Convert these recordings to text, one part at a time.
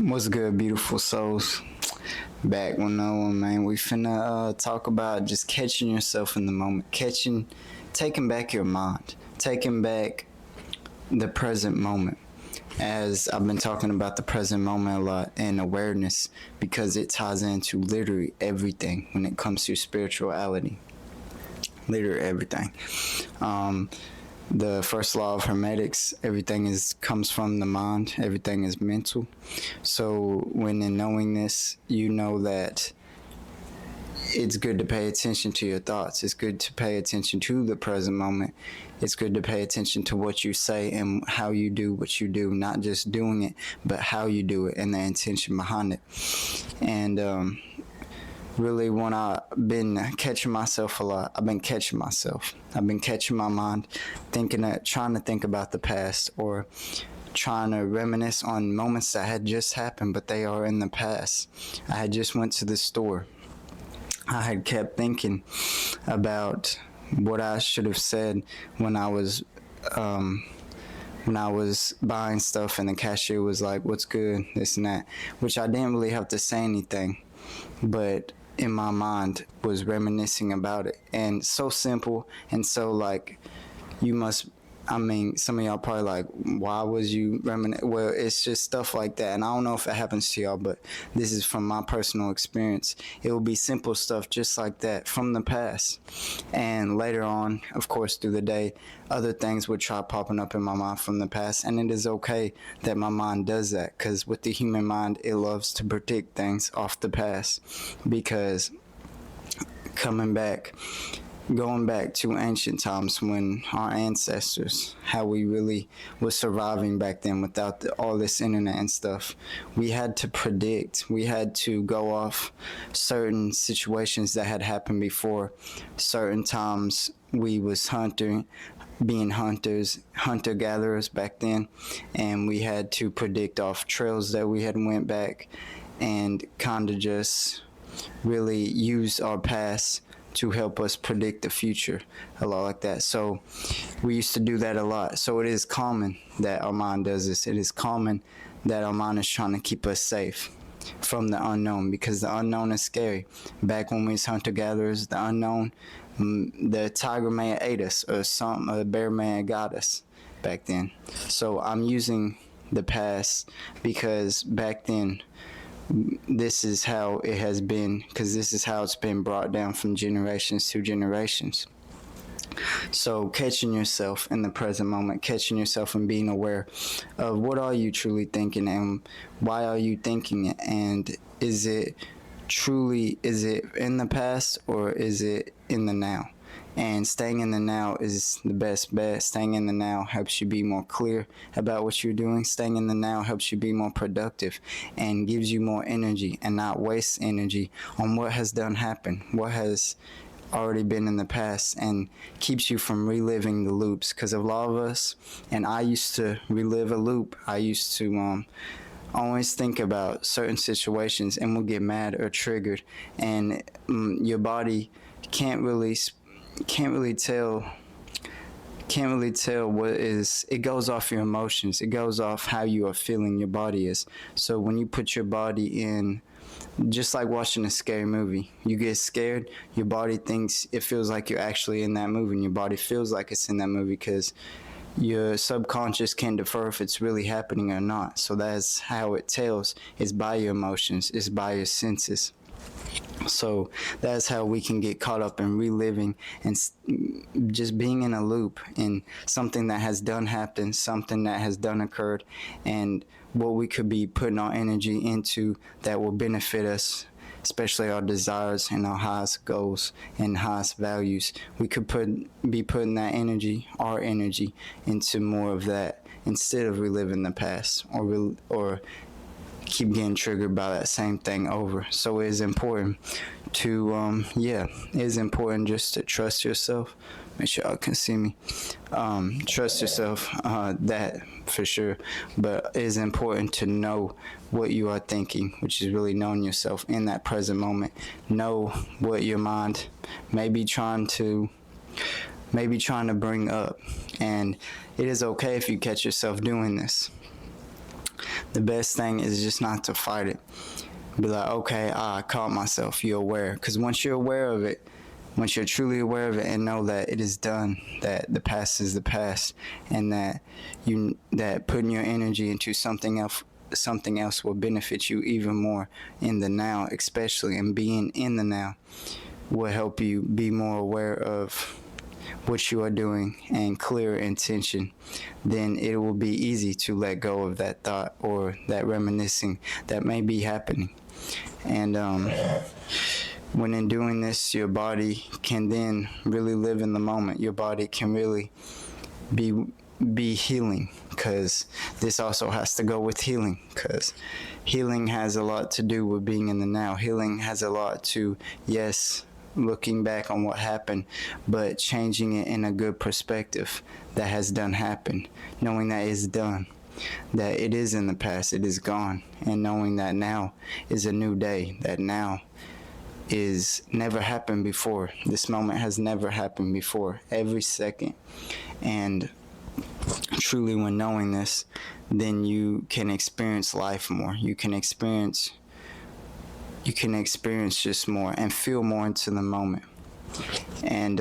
What's good, beautiful souls? Back with no one, man. We finna talk about just catching yourself in the moment, taking back your mind, taking back the present moment. As I've been talking about the present moment a lot and awareness because it ties into literally everything when it comes to spirituality. Literally everything. The first law of hermetics, everything comes from the mind, everything is mental. So when in knowing this, you know that it's good to pay attention to your thoughts. It's good to pay attention to the present moment. It's good to pay attention to what you say and how you do what you do, not just doing it, but how you do it and the intention behind it. And really, when I've been catching myself a lot, I've been catching myself. I've been catching my mind, trying to think about the past or trying to reminisce on moments that had just happened, but they are in the past. I had just went to the store. I had kept thinking about what I should have said when I was buying stuff and the cashier was like, "What's good?" This and that, which I didn't really have to say anything, but in my mind was reminiscing about it. And so simple and so like, some of y'all probably like, why was you reminiscing? Well, it's just stuff like that. And I don't know if it happens to y'all, but this is from my personal experience. It will be simple stuff just like that from the past. And later on, of course, through the day, other things would try popping up in my mind from the past. And it is okay that my mind does that, because with the human mind, it loves to predict things off the past. Because going back to ancient times when our ancestors, how we really was surviving back then without all this internet and stuff, we had to predict. We had to go off certain situations that had happened before. Certain times we was being hunter-gatherers back then, and we had to predict off trails that we had went back and kind of just really use our past to help us predict the future, a lot like that. So we used to do that a lot. So it is common that our mind does this. It is common that our mind is trying to keep us safe from the unknown, because the unknown is scary. Back when we was hunter-gatherers, the unknown, the tiger may have ate us, or the bear may have got us back then. So I'm using the past because back then, this is how it has been, because this is how it's been brought down from generations to generations. So catching yourself in the present moment, catching yourself and being aware of what are you truly thinking and why are you thinking it, and is it in the past or is it in the now? And staying in the now is the best bet. Staying in the now helps you be more clear about what you're doing. Staying in the now helps you be more productive and gives you more energy and not waste energy on what has done happen, what has already been in the past, and keeps you from reliving the loops. Because a lot of us, and I used to relive a loop. I used to always think about certain situations and will get mad or triggered, and your body can't really tell what is. It goes off your emotions. It goes off how you are feeling your body is. So when you put your body in, just like watching a scary movie, you get scared, your body thinks it feels like you're actually in that movie, and your body feels like it's in that movie because your subconscious can defer if it's really happening or not. So that's how it tells. It's by your emotions. It's by your senses. So that's how we can get caught up in reliving and just being in a loop in something that has done happened, something that has done occurred, and what we could be putting our energy into that will benefit us, especially our desires and our highest goals and highest values. We could be putting that energy, our energy, into more of that instead of reliving the past or keep getting triggered by that same thing over. So it is important to it is important just to trust yourself. Make sure y'all can see me. Trust yourself, that for sure. But it is important to know what you are thinking, which is really knowing yourself in that present moment. Know what your mind may be trying to bring up, and it is okay if you catch yourself doing this. the best thing is just not to fight it. Be like, okay, I caught myself. You're aware, because once you're aware of it, once you're truly aware of it and know that it is done, that the past is the past, and that putting your energy into something else will benefit you even more in the now, especially, and being in the now will help you be more aware of what you are doing and clear intention. Then it will be easy to let go of that thought or that reminiscing that may be happening. And when in doing this, your body can then really live in the moment. Your body can really be healing, because this also has to go with healing, because healing has a lot to do with being in the now. Healing has a lot to, yes, looking back on what happened, but changing it in a good perspective that has done happen, knowing that it's done, that it is in the past, it is gone, and knowing that now is a new day, that now is never happened before. This moment has never happened before, every second. And truly, when knowing this, then you can experience life more. You can experience just more and feel more into the moment. And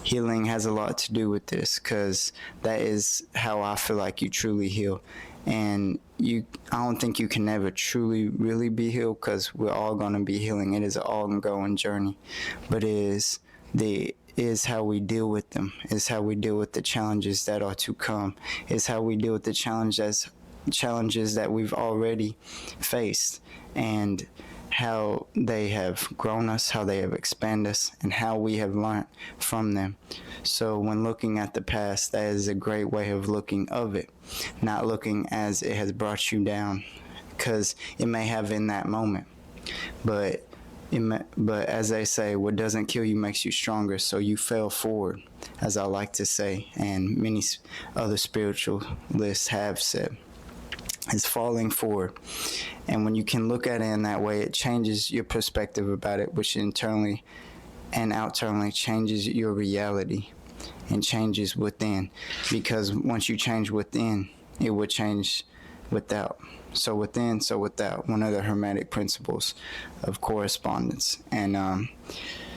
healing has a lot to do with this, because that is how I feel like you truly heal. And I don't think you can ever truly really be healed, because we're all going to be healing. It is an ongoing journey, but it is how we deal with them, is how we deal with the challenges that are to come, is how we deal with the challenges that we've already faced, and how they have grown us, how they have expanded us, and how we have learned from them. So when looking at the past, that is a great way of looking of it, not looking as it has brought you down, because it may have in that moment, but as they say, what doesn't kill you makes you stronger. So you fell forward, as I like to say, and many other spiritualists have said, is falling forward. And when you can look at it in that way, it changes your perspective about it, which internally and outernally changes your reality and changes within. Because once you change within, it will change without. So within, so without, one of the Hermetic principles of correspondence. And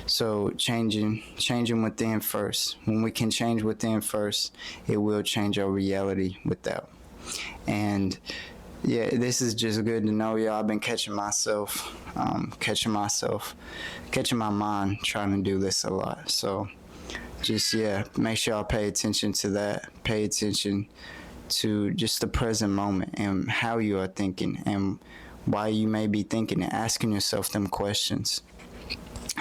so changing within first. When we can change within first, it will change our reality without. And yeah, this is just good to know, y'all. I've been catching my mind trying to do this a lot. So just, yeah, make sure y'all pay attention to that. Pay attention to just the present moment and how you are thinking and why you may be thinking, and asking yourself them questions.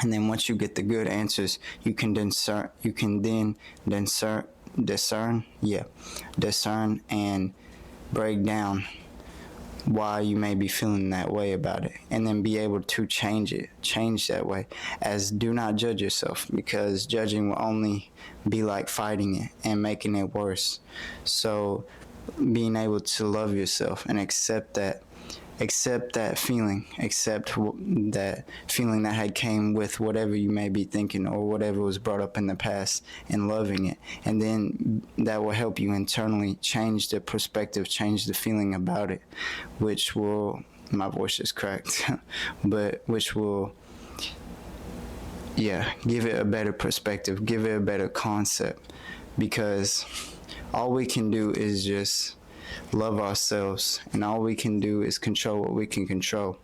And then once you get the good answers, you can discern and break down why you may be feeling that way about it, and then be able to change that way. As do not judge yourself, because judging will only be like fighting it and making it worse. So being able to love yourself and accept that feeling, accept that feeling that had came with whatever you may be thinking or whatever was brought up in the past, and loving it. And then that will help you internally change the perspective, change the feeling about it, which will, my voice is cracked, but which will, yeah, give it a better perspective, give it a better concept, because all we can do is just love ourselves, and all we can do is control what we can control.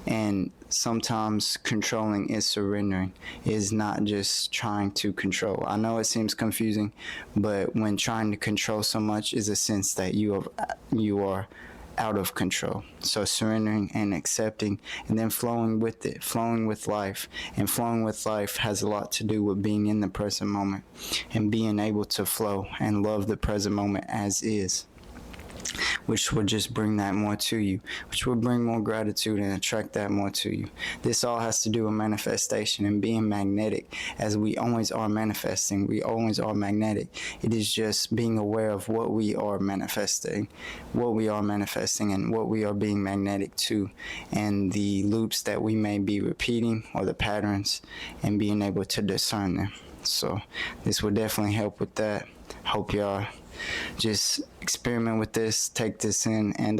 And sometimes controlling is surrendering, is not just trying to control. I know it seems confusing, but when trying to control so much is a sense that you are out of control. So surrendering and accepting, and then flowing with it, flowing with life. And flowing with life has a lot to do with being in the present moment and being able to flow and love the present moment as is, which will just bring that more to you, which will bring more gratitude and attract that more to you. This all has to do with manifestation and being magnetic, as we always are manifesting. We always are magnetic. It is just being aware of what we are manifesting, and what we are being magnetic to, and the loops that we may be repeating, or the patterns, and being able to discern them. So this will definitely help with that. Hope y'all just experiment with this, take this in, and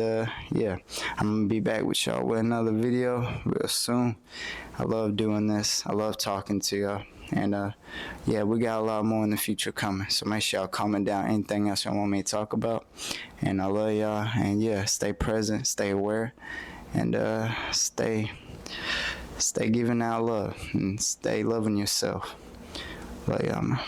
yeah, I'm gonna be back with y'all with another video real soon. I love doing this. I love talking to y'all. And yeah, we got a lot more in the future coming. So make sure y'all comment down anything else y'all want me to talk about. And I love y'all. And yeah, stay present, stay aware, and stay giving out love and stay loving yourself. Love y'all, man.